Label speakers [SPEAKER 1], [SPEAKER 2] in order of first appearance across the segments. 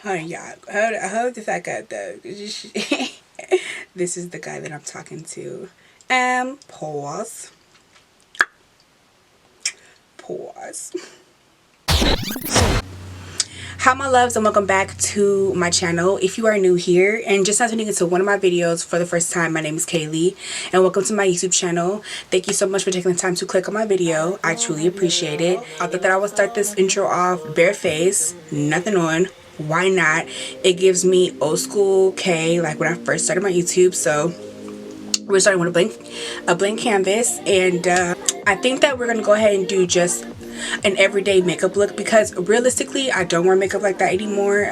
[SPEAKER 1] Hold on, y'all. Hold the fuck up, though. This is the guy that I'm talking to. Pause. Pause. Hi my loves, and welcome back to my channel. If you are new here and just now tuning into one of my videos for the first time, my name is Kailey and welcome to my YouTube channel. Thank you so much for taking the time to click on my video. I truly appreciate it. I thought that I would start this intro off bare face, nothing on. Why not? It gives me old school K, like when I first started my YouTube. So we're starting with a blank canvas, and I think that we're gonna go ahead and do just an everyday makeup look, because realistically I don't wear makeup like that anymore.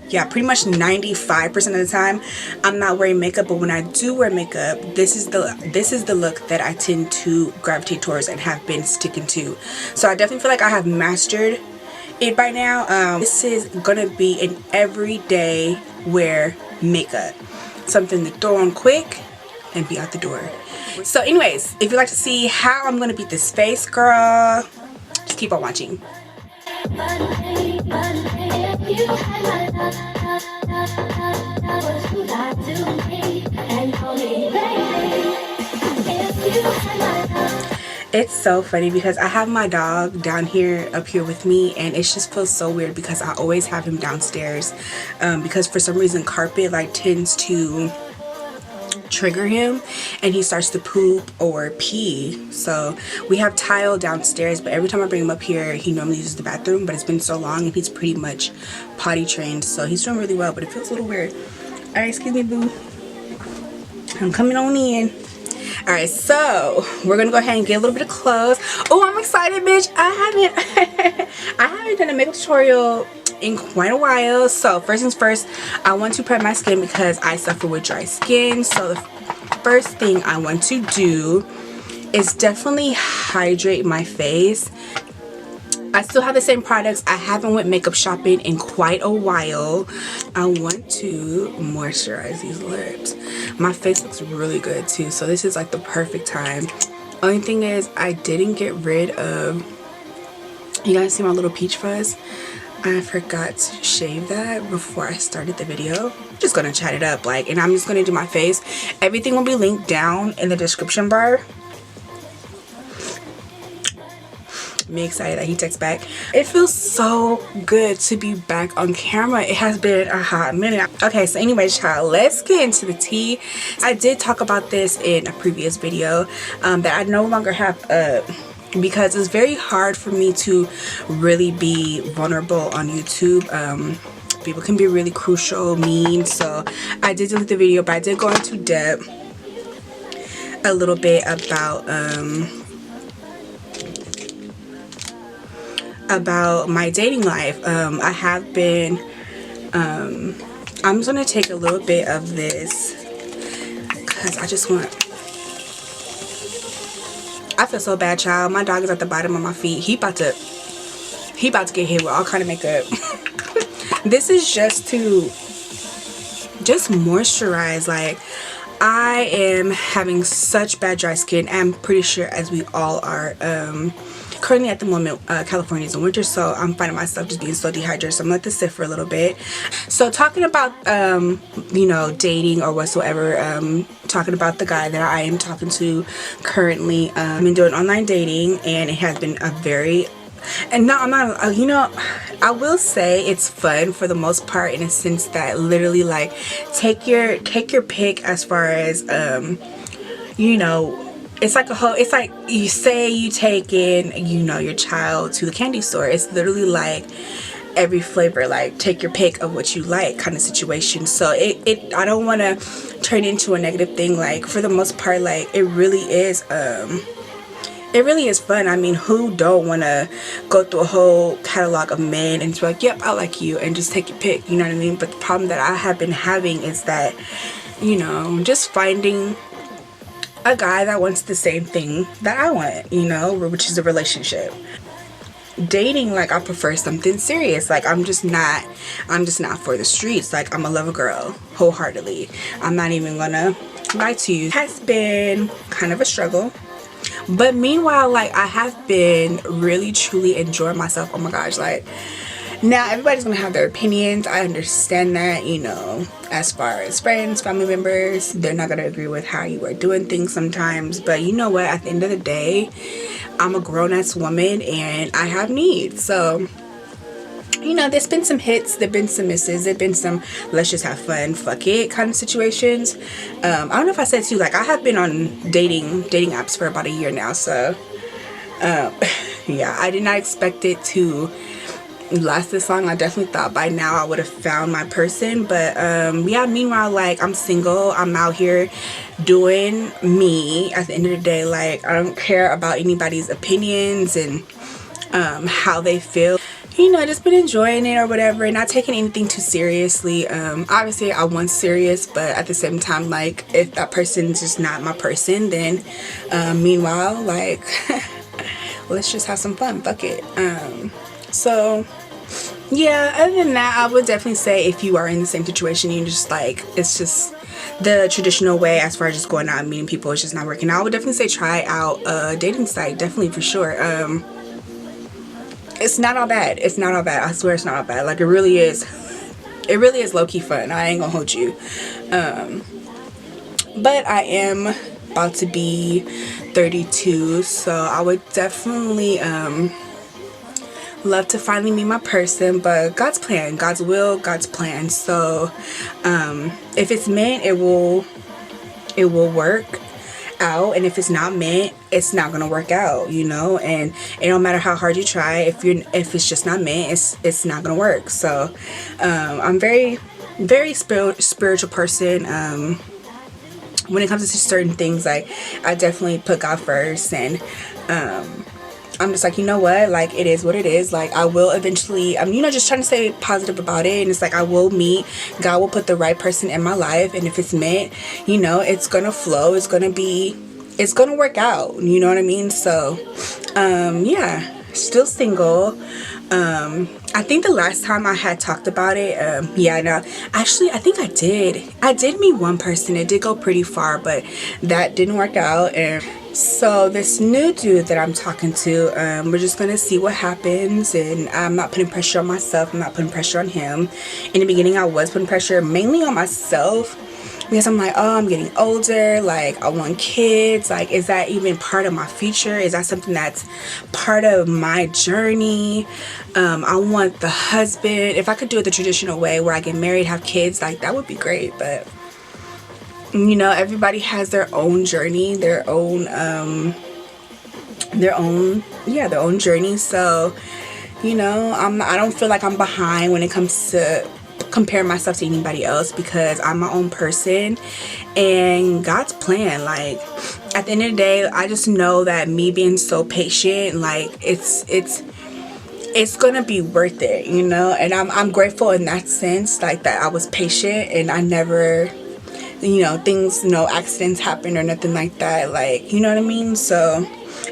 [SPEAKER 1] Yeah, pretty much 95% of the time I'm not wearing makeup, but when I do wear makeup, this is the look that I tend to gravitate towards and have been sticking to. So I definitely feel like I have mastered it by now. This is gonna be an everyday wear makeup, something to throw on quick and be out the door. So anyways, if you'd like to see how I'm gonna beat this face, girl, just keep on watching. It's so funny because I have my dog down here, up here with me, and it just feels so weird because I always have him downstairs, because for some reason carpet like tends to trigger him and he starts to poop or pee. So we have tile downstairs, but every time I bring him up here he normally uses the bathroom, but it's been so long and he's pretty much potty trained, so he's doing really well, but it feels a little weird. All right, excuse me boo, I'm coming on in. All right, so we're gonna go ahead and get a little bit of clothes. Oh, I'm excited, bitch. I haven't done a makeup tutorial in quite a while. So first things first, I want to prep my skin because I suffer with dry skin. So the first thing I want to do is definitely hydrate my face. I still have the same products. I haven't went makeup shopping in quite a while. I want to moisturize these lips. My face looks really good too, so this is like the perfect time. Only thing is I didn't get rid of, you guys see my little peach fuzz? I forgot to shave that before I started the video. I'm just gonna chat it up, like, and I'm just gonna do my face. Everything will be linked down in the description bar. Me excited that he texts back. It feels so good to be back on camera. It has been a hot minute. Okay, so anyway, child, let's get into the tea. I did talk about this in a previous video that I no longer have because it's very hard for me to really be vulnerable on YouTube. People can be really crucial, mean, so I did delete the video, but I did go into depth a little bit about my dating life. I have been I'm just gonna take a little bit of this because I feel so bad, child. My dog is at the bottom of my feet. He about to get hit with all kind of makeup. This is just to moisturize. Like, I am having such bad dry skin. I'm pretty sure as we all are. Currently at the moment, California is in winter, so I'm finding myself just being so dehydrated, so I'm gonna let this sit for a little bit. So talking about you know, dating or whatsoever, talking about the guy that I am talking to currently. I've been doing online dating, and it has been a very, and no, I'm not, you know, I will say it's fun for the most part, in a sense that literally, like, take your pick as far as you know, it's like it's like you say you take in, you know, your child to the candy store. It's literally like every flavor, like take your pick of what you like kind of situation. So I don't want to turn into a negative thing. Like, for the most part, like, it really is fun. I mean, who don't want to go through a whole catalog of men and be like, yep, I like you, and just take your pick, you know what I mean? But the problem that I have been having is that, you know, just finding a guy that wants the same thing that I want, you know, which is a relationship. Dating, like, I prefer something serious. Like, I'm just not for the streets. Like, I'm a lover girl wholeheartedly. I'm not even gonna lie to you. It has been kind of a struggle, but meanwhile, like, I have been really truly enjoying myself. Oh my gosh, like, Now everybody's gonna have their opinions. I understand that, you know, as far as friends, family members, they're not gonna agree with how you are doing things sometimes. But you know what, at the end of the day, I'm a grown-ass woman and I have needs. So, you know, there's been some hits, there've been some misses, there've been some let's just have fun, fuck it kind of situations. I don't know if I said to you, like, I have been on dating apps for about a year now. So yeah, I did not expect it to last this long. I definitely thought by now I would have found my person. But yeah, meanwhile, like, I'm single, I'm out here doing me. At the end of the day, like, I don't care about anybody's opinions and how they feel. You know, I just been enjoying it or whatever, and not taking anything too seriously. Obviously I want serious, but at the same time, like, if that person's just not my person, then meanwhile, like, let's just have some fun, fuck it. So yeah, other than that, I would definitely say if you are in the same situation, you just like, it's just the traditional way as far as just going out and meeting people, it's just not working out, I would definitely say try out a dating site, definitely, for sure. It's not all bad. It's not all bad. I swear it's not all bad. Like, it really is. It really is low-key fun. I ain't gonna hold you. But I am about to be 32, so I would definitely love to finally meet my person. But God's plan, God's will, God's plan. So if it's meant, it will work out, and if it's not meant, it's not gonna work out, you know. And it don't matter how hard you try, if it's just not meant, it's not gonna work. So I'm very spiritual person. When it comes to certain things, like, I definitely put God first, and I'm just like, you know what, like, it is what it is. Like, I will eventually, you know, just trying to stay positive about it, and it's like, I will meet, God will put the right person in my life, and if it's meant, you know, it's gonna flow, it's gonna work out, you know what I mean? So yeah, still single. I think the last time I had talked about it, yeah, no, actually, I think I did meet one person. It did go pretty far, but that didn't work out. And so this new dude that I'm talking to, we're just gonna see what happens, and I'm not putting pressure on myself, I'm not putting pressure on him. In the beginning, I was putting pressure mainly on myself, because I'm like, oh, I'm getting older, like, I want kids, like, is that even part of my future? Is that something that's part of my journey? I want the husband. If I could do it the traditional way where I get married, have kids, like, that would be great. But you know, everybody has their own journey, their own journey. So, you know, I don't feel like I'm behind when it comes to compare myself to anybody else, because I'm my own person and God's plan. Like, at the end of the day, I just know that me being so patient, like, it's gonna be worth it, you know. And I'm grateful in that sense, like, that I was patient and I never, you know, things, no accidents happen or nothing like that, like, you know what I mean? So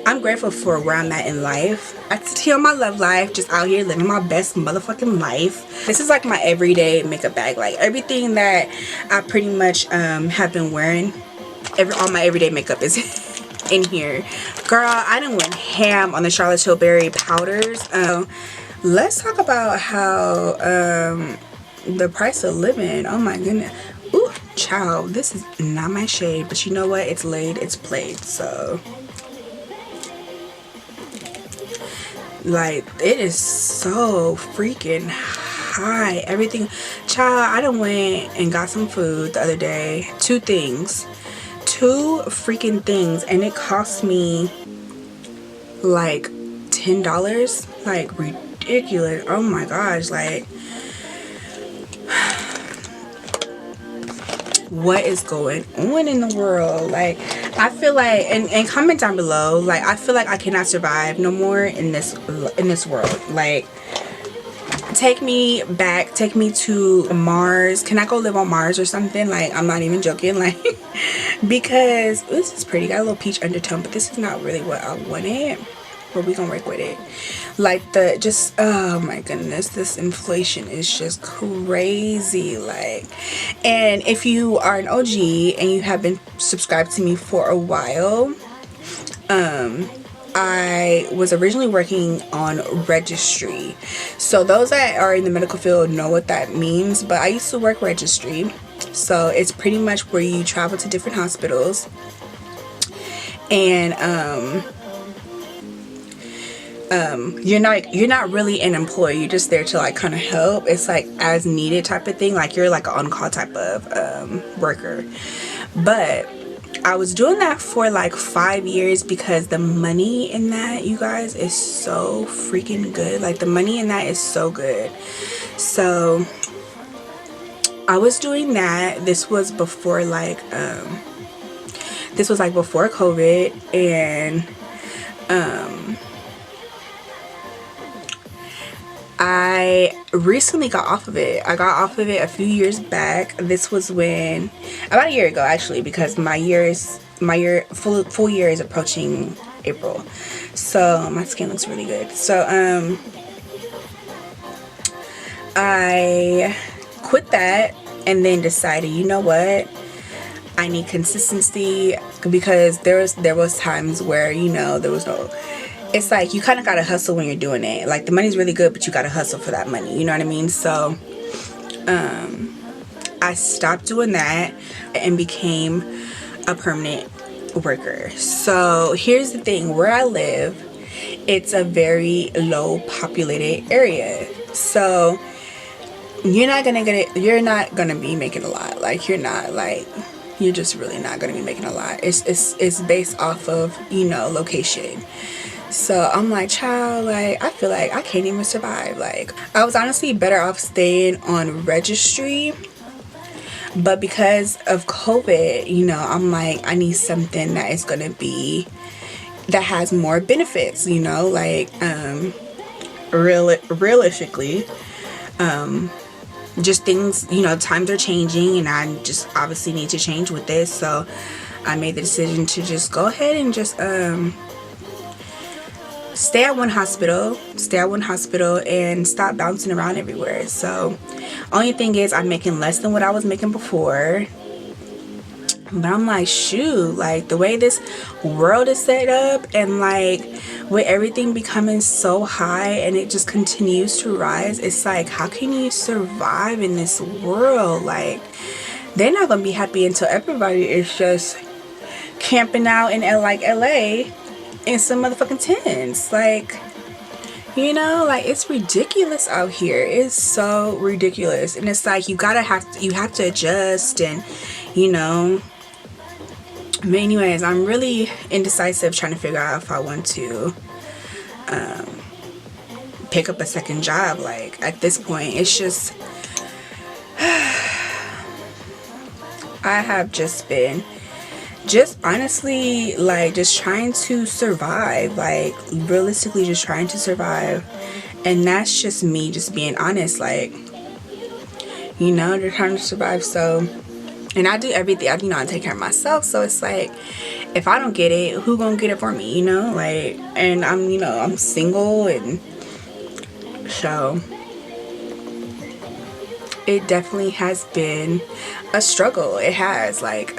[SPEAKER 1] I'm grateful for where I'm at in life. I still my love life, just out here living my best motherfucking life. This is like my everyday makeup bag. Like, everything that I pretty much have been wearing, all my everyday makeup is in here. Girl, I done went ham on the Charlotte Tilbury powders. Let's talk about how the price of living, oh my goodness. Ooh, child, this is not my shade, but you know what? It's laid, it's played. So, like, it is so freaking high. Everything, child, I done went and got some food the other day. Two freaking things, and it cost me like $10. Like, ridiculous. Oh my gosh, like, what is going on in the world? Like, I feel like, and comment down below, like, I feel like I cannot survive no more in this world. Like, take me back, take me to Mars. Can I go live on Mars or something? Like, I'm not even joking, like, because this is pretty, got a little peach undertone, but this is not really what I wanted, but we gonna work with it. Like, oh my goodness, this inflation is just crazy. Like, and if you are an OG and you have been subscribed to me for a while, I was originally working on registry. So those that are in the medical field know what that means, but I used to work registry. So it's pretty much where you travel to different hospitals and you're not really an employee, you're just there to like kind of help. It's like as needed type of thing, like you're like an on-call type of worker. But I was doing that for like 5 years because the money in that, you guys, is so freaking good. Like the money in that is so good. So I was doing that. This was before like before COVID, and I recently got off of it. I got off of it a few years back. This was when, about a year ago actually, because my full year is approaching April. So my skin looks really good. So I quit that and then decided, you know what? I need consistency, because there was times where, you know, there was no, it's like you kind of gotta hustle when you're doing it. Like the money's really good, but you gotta hustle for that money, you know what I mean? So I stopped doing that and became a permanent worker. So here's the thing, where I live, it's a very low populated area, so you're not gonna be making a lot. Like you're just really not gonna be making a lot. It's based off of, you know, location. So I'm like, child, like I feel like I can't even survive. Like I was honestly better off staying on registry, but because of COVID, you know, I'm like, I need something that is gonna be, that has more benefits, you know, like realistically, just things, you know, times are changing and I just obviously need to change with this. So I made the decision to just go ahead and just stay at one hospital and stop bouncing around everywhere. So only thing is, I'm making less than what I was making before, but I'm like, shoot, like the way this world is set up, and like with everything becoming so high and it just continues to rise, it's like, how can you survive in this world? Like they're not gonna be happy until everybody is just camping out in LA in some motherfucking tents. Like, you know, like it's ridiculous out here. It's so ridiculous. And it's like you have to adjust, and you know. But anyways, I'm really indecisive trying to figure out if I want to pick up a second job. Like at this point, it's just I have just been honestly like just trying to survive, like realistically just trying to survive. And that's just me just being honest, like, you know, they're trying to survive. So, and I do everything, you know, I take care of myself. So it's like, if I don't get it, who gonna get it for me, you know? Like, and I'm, you know, I'm single, and so it definitely has been a struggle. It has, like,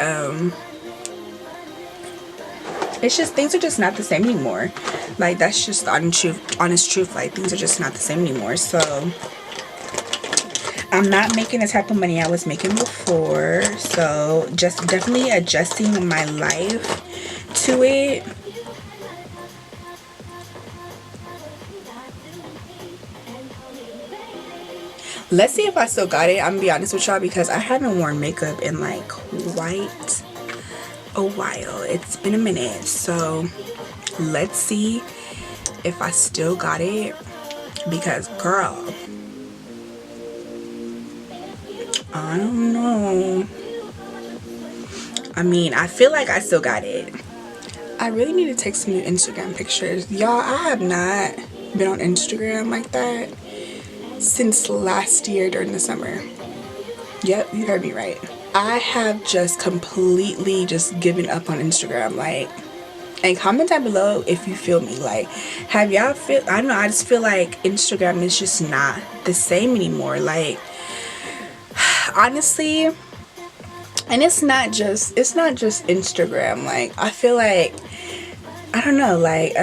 [SPEAKER 1] it's just, things are just not the same anymore. Like, that's just the honest truth. Like, things are just not the same anymore. So I'm not making the type of money I was making before. So just definitely adjusting my life to it. Let's see if I still got it. I'm gonna be honest with y'all, because I haven't worn makeup in like quite a while. It's been a minute. So let's see if I still got it, because girl, I don't know. I mean, I feel like I still got it. I really need to take some new Instagram pictures. Y'all, I have not been on Instagram like that since last year during the summer. Yep, you heard me right. I have just completely just given up on Instagram. Like, and comment down below if you feel me. Like, have y'all feel, I don't know, I just feel like Instagram is just not the same anymore. Like, honestly, and it's not just Instagram. Like, I feel like I don't know, like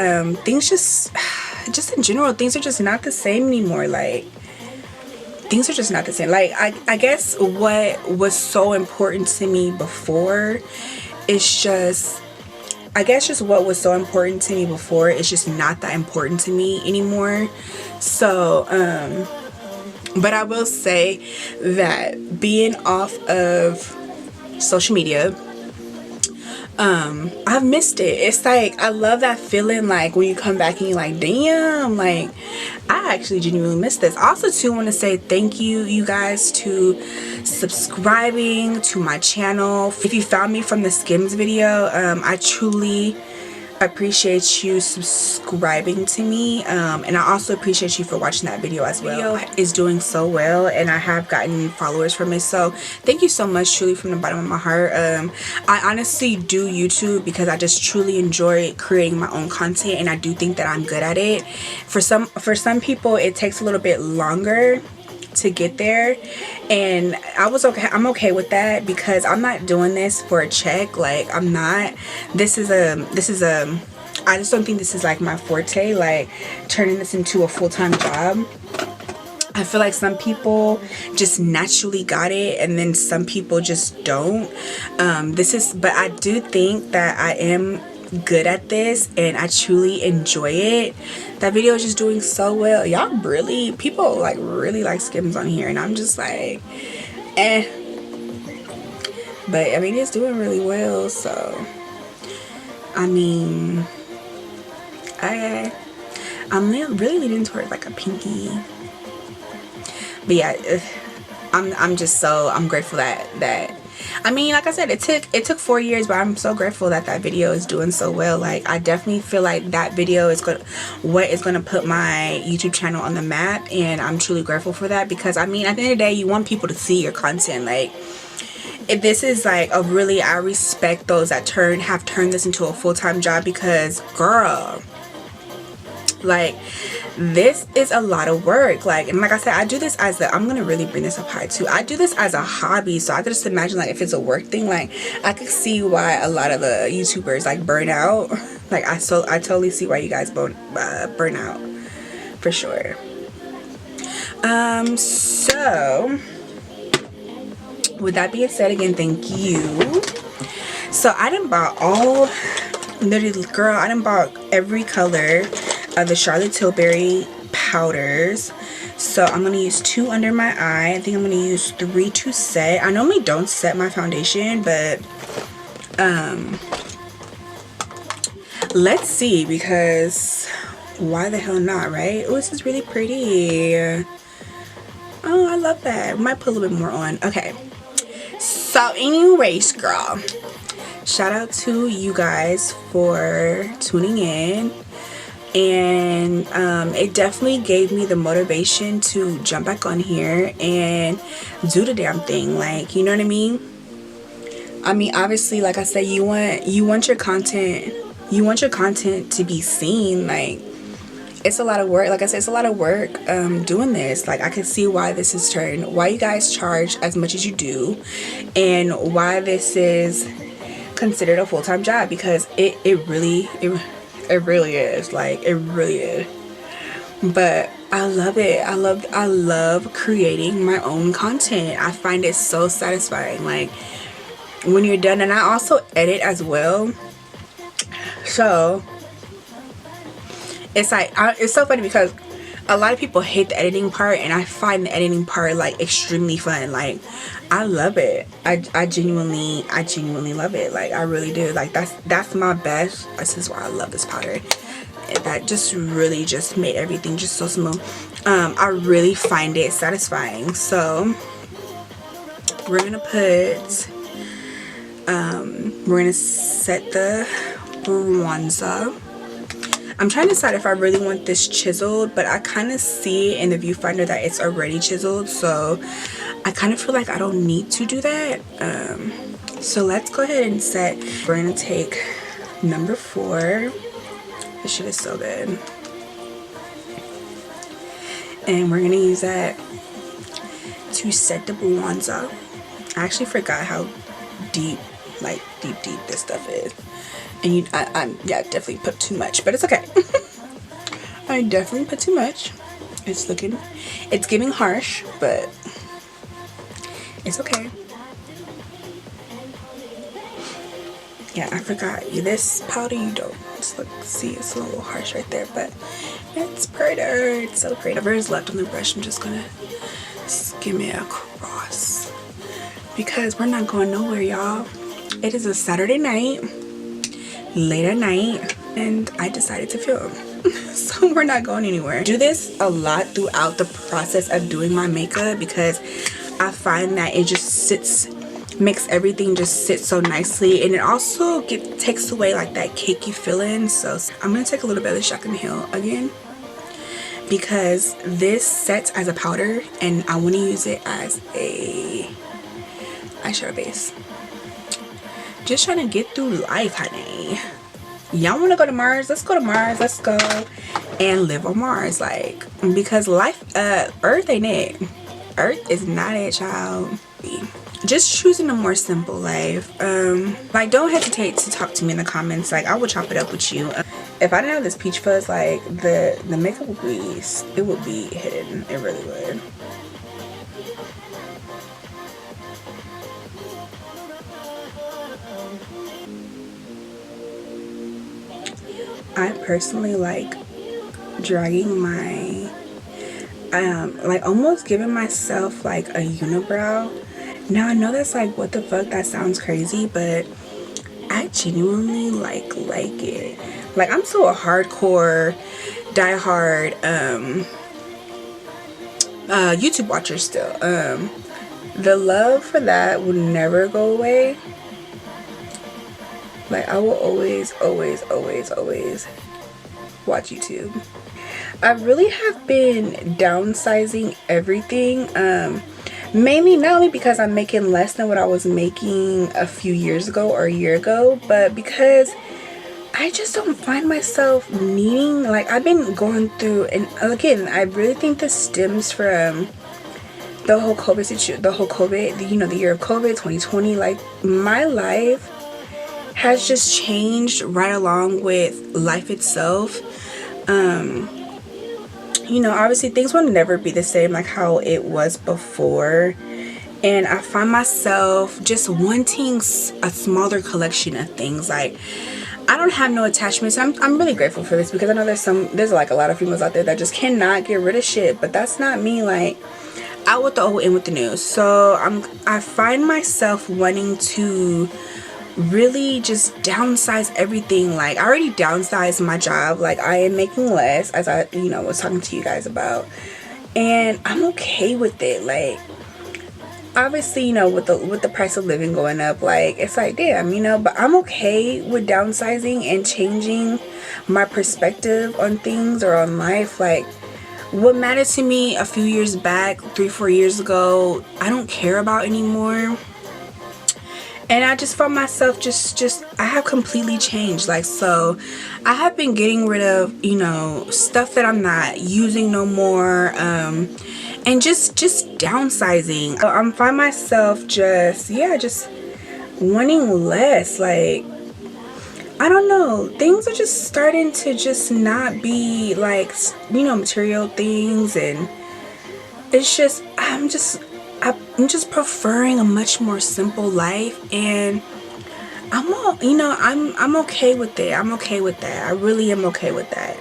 [SPEAKER 1] things just in general, things are just not the same anymore. Like things are just not the same. Like I guess what was so important to me before is just, I guess just what was so important to me before is just not that important to me anymore. So but I will say that being off of social media, I've missed it. It's like, I love that feeling, like when you come back and you're like, damn, like I actually genuinely miss this. I also too want to say thank you guys to subscribing to my channel. If you found me from the Skims video, I truly appreciate you subscribing to me, and I also appreciate you for watching that video as well. Video is doing so well, and I have gotten followers from it, so thank you so much, truly, from the bottom of my heart. I honestly do YouTube because I just truly enjoy creating my own content, and I do think that I'm good at it. For some people it takes a little bit longer to get there, and I'm okay with that, because I'm not doing this for a check. Like, I'm not, this is a I just don't think this is like my forte, like turning this into a full-time job. I feel like some people just naturally got it, and then some people just don't. But I do think that I am good at this, and I truly enjoy it. That video is just doing so well. Y'all really, people like really like Skims on here, and I'm just like, eh. But I mean, it's doing really well, so I mean, I'm really leaning towards like a pinky. But yeah, I'm grateful that I mean, like I said, it took 4 years, but I'm so grateful that video is doing so well. Like, I definitely feel like that video is what is gonna put my YouTube channel on the map, and I'm truly grateful for that, because I mean, at the end of the day, you want people to see your content. Like, if this is like a really, I respect those that have turned this into a full-time job, because girl, like, this is a lot of work. Like, and like I said, I do this as I'm gonna really bring this up high too. I do this as a hobby, so I could just imagine, like, if it's a work thing, like I could see why a lot of the YouTubers like burn out. Like, I totally see why you guys burn out, for sure. So with that being said, again, thank you. So I done bought literally, girl, I done bought every color of the Charlotte Tilbury powders. So I'm going to use 2 under my eye. I think I'm going to use 3 to set. I normally don't set my foundation, but let's see, because why the hell not, right? Oh, this is really pretty. Oh, I love that. Might put a little bit more on. Okay. So anyways, girl, shout out to you guys for tuning in. And it definitely gave me the motivation to jump back on here and do the damn thing. Like, you know what I mean? I mean, obviously, like I said, you want your content to be seen. Like, it's a lot of work. Like I said, it's a lot of work doing this. Like, I can see why this is why you guys charge as much as you do, and why this is considered a full-time job, because it really is. Like, it really is. But I love it. I love creating my own content. I find it so satisfying, like, when you're done. And I also edit as well, so it's like, it's so funny, because a lot of people hate the editing part, and I find the editing part like extremely fun. Like, I love it. I genuinely love it. Like, I really do. Like, that's my best. This is why I love this powder. That just really just made everything just so smooth. I really find it satisfying. So we're gonna set the bronzer. I'm trying to decide if I really want this chiseled, but I kind of see in the viewfinder that it's already chiseled, so I kind of feel like I don't need to do that. So let's go ahead and set. We're gonna take number 4. This shit is so good, and we're gonna use that to set the bronzer. I actually forgot how deep this stuff is. And I yeah, definitely put too much, but it's okay. I definitely put too much. It's giving harsh, but it's okay. Yeah, I forgot. This powder, you don't just look, see, it's a little harsh right there, but it's pretty. It's so pretty. Whatever's left on the brush, I'm just gonna skim it across because we're not going nowhere, y'all. It is a Saturday night, late at night, and I decided to film. So we're not going anywhere. I do this a lot throughout the process of doing my makeup because I find that it just makes everything just sit so nicely, and it also takes away like that cakey feeling. So I'm gonna take a little bit of the Jaclyn Hill again because this sets as a powder and I want to use it as a eyeshadow base. Just trying to get through life, honey. Y'all want to go to Mars? Let's go to Mars. Let's go and live on Mars, like, because life, Earth ain't it. Earth is not it, child. Just choosing a more simple life. Like, don't hesitate to talk to me in the comments. Like, I will chop it up with you. If I didn't have this peach fuzz, like, the makeup would be hidden. It really would. I personally like dragging my like almost giving myself like a unibrow. Now I know that's like, what the fuck, that sounds crazy, but I genuinely like it. Like, I'm so a hardcore diehard YouTube watcher still. The love for that will never go away. Like, I will always watch YouTube. I really have been downsizing everything, mainly not only because I'm making less than what I was making a few years ago or a year ago, but because I just don't find myself needing, like, I've been going through, and again, I really think this stems from the whole COVID situation, the year of COVID, 2020. Like, my life has just changed right along with life itself. You know, obviously things will never be the same like how it was before, and I find myself just wanting a smaller collection of things. Like, I don't have no attachments. I'm really grateful for this because I know there's like a lot of females out there that just cannot get rid of shit, but that's not me. Like, out with the old, in with the new. So I find myself wanting to really just downsize everything. Like, I already downsized my job. Like, I am making less, as I was talking to you guys about, and I'm okay with it. Like, obviously, with the price of living going up, like, it's like, damn, but I'm okay with downsizing and changing my perspective on things or on life. Like, what mattered to me a few years back, 3-4 years ago, I don't care about anymore. And I just found myself I have completely changed. Like, so I have been getting rid of, stuff that I'm not using no more, and just downsizing. So I find myself just wanting less. Like, I don't know, things are just starting to just not be like, material things, and it's just, I'm just preferring a much more simple life, and I'm okay with it. I'm okay with that. I really am okay with that.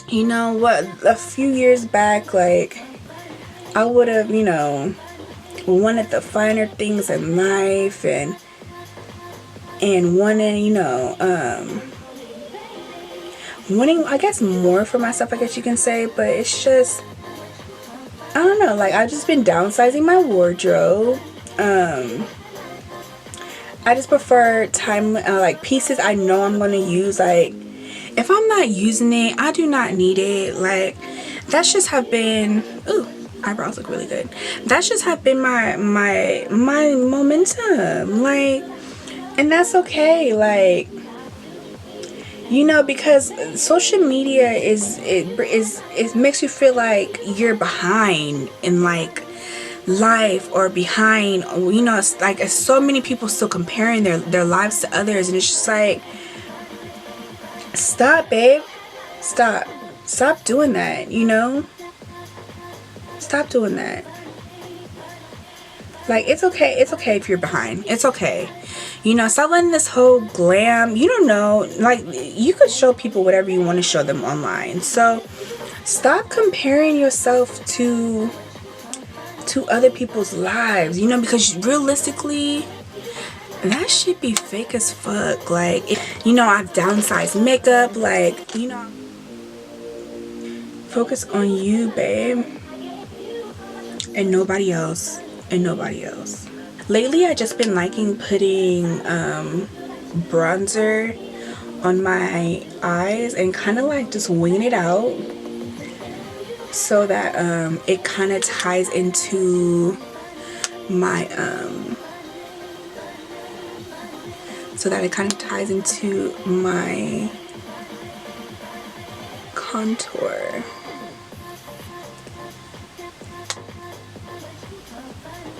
[SPEAKER 1] You know what, a few years back, like, I would have, wanted the finer things in life, and wanting, wanting, I guess, more for myself, I guess you can say. But it's just, I don't know, like, I've just been downsizing my wardrobe. I just prefer like pieces I know I'm going to use. Like, if I'm not using it, I do not need it. Like, that's just have been, ooh, eyebrows look really good. That's just have been my momentum. Like, and that's okay. Like, because social media it makes you feel like you're behind in like life or behind, you know. It's like so many people still comparing their lives to others, and it's just like, stop, babe. Stop doing that, you know. Stop doing that. Like, it's okay if you're behind. It's okay, you know. Stop letting this whole glam, you don't know, like, you could show people whatever you want to show them online. So stop comparing yourself to other people's lives, you know, because realistically that should be fake as fuck. Like, you know, I've downsized makeup, like, you know. Focus on you, babe, and nobody else. Lately I just been liking putting bronzer on my eyes and kind of like just winging it out, so that it kind of ties into my contour.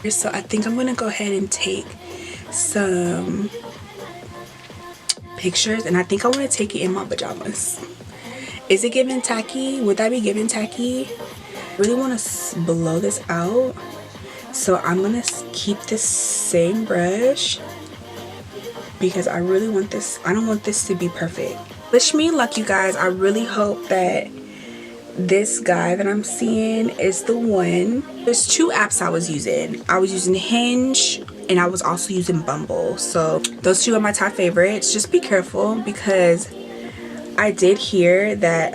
[SPEAKER 1] So I think I'm gonna go ahead and take some pictures, and I think I want to take it in my pajamas. Is it giving tacky? Would that be giving tacky? I really want to blow this out, so I'm gonna keep this same brush because I really want this. I don't want this to be perfect. Wish me luck, you guys. I really hope that this guy that I'm seeing is the one. There's two apps I was using. I was using Hinge and I was also using Bumble. So those two are my top favorites. Just be careful, because I did hear that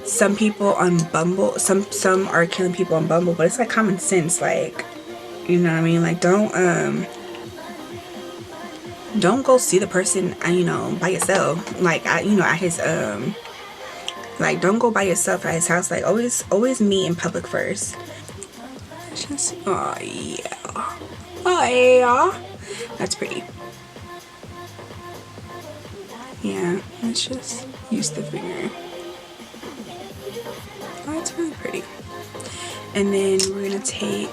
[SPEAKER 1] some people on Bumble, some are killing people on Bumble, but it's like common sense, like, you know what I mean? Like, don't go see the person, you know, by yourself. Like, you know, at his like, don't go by yourself at his house. Like, always meet in public first. Just, oh yeah, that's pretty. Yeah, let's just use the finger. Oh, it's really pretty. And then we're gonna take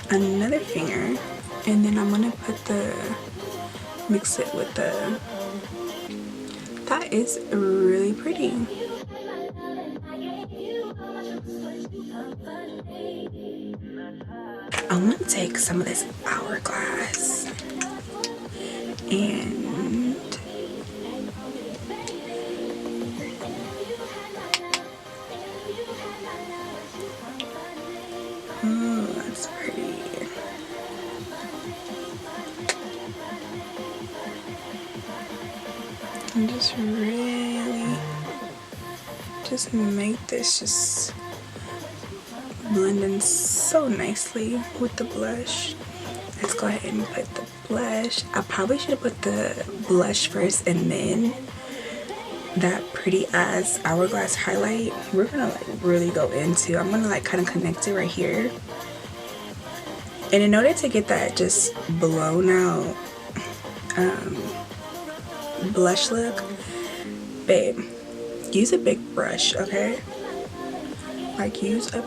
[SPEAKER 1] another finger, and then I'm gonna mix it with the, that is really pretty. I'm gonna take some of this Hourglass and oh, that's pretty. And just really just make this just blend in so nicely with the blush. Let's go ahead and put the blush. I probably should have put the blush first and then that pretty ass Hourglass highlight. We're gonna like really go into, I'm gonna like kind of connect it right here. And in order to get that just blown out blush look, babe, use a big brush, okay? Like, use a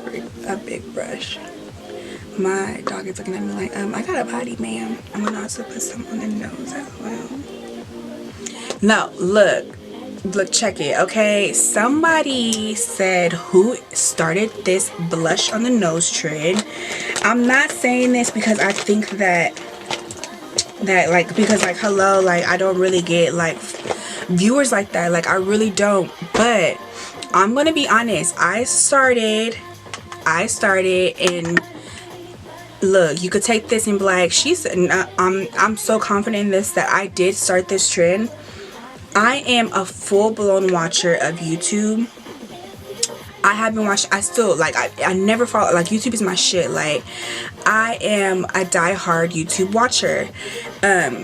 [SPEAKER 1] big brush. My dog is looking at me like, I got a body, ma'am. I'm gonna also put some on the nose as well. No, look, check it, okay? Somebody said, who started this blush on the nose trend? I'm not saying this because I think that like, because like, hello, like, I don't really get like viewers like that, like, I really don't. But I'm gonna be honest, I started and look, you could take this in black. I'm so confident in this that I did start this trend. I am a full-blown watcher of YouTube. I haven't watched, I still, like, I never follow, like, YouTube is my shit. Like, I am a die-hard YouTube watcher.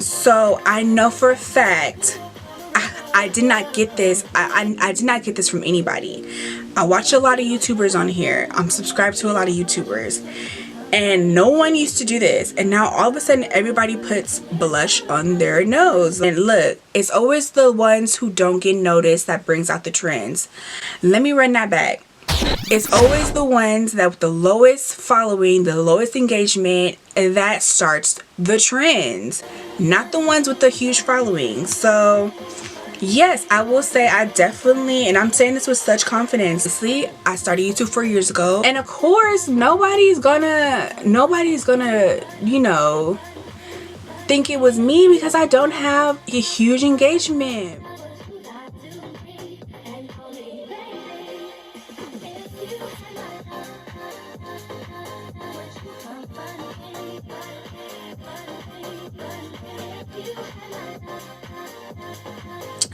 [SPEAKER 1] So I know for a fact I did not get this. I did not get this from anybody. I watch a lot of YouTubers on here. I'm subscribed to a lot of YouTubers. And no one used to do this, and now all of a sudden everybody puts blush on their nose. And look, it's always the ones who don't get noticed that brings out the trends. Let me run that back. It's always the ones that with the lowest following, the lowest engagement, and that starts the trends, not the ones with the huge following. So yes, I will say I definitely, and I'm saying this with such confidence, honestly, I started YouTube 4 years ago, and of course nobody's gonna you know, think it was me because I don't have a huge engagement.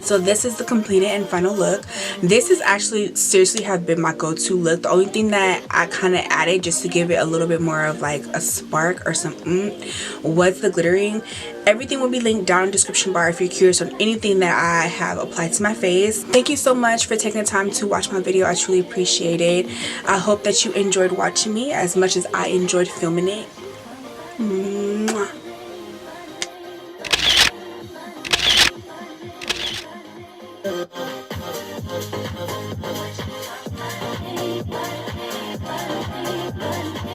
[SPEAKER 1] So this is the completed and final look. This is actually seriously have been my go-to look. The only thing that I kind of added just to give it a little bit more of like a spark or something was the glittering. Everything will be linked down in the description bar if you're curious on anything that I have applied to my face. Thank you so much for taking the time to watch my video. I truly appreciate it. I hope that you enjoyed watching me as much as I enjoyed filming it. Mwah.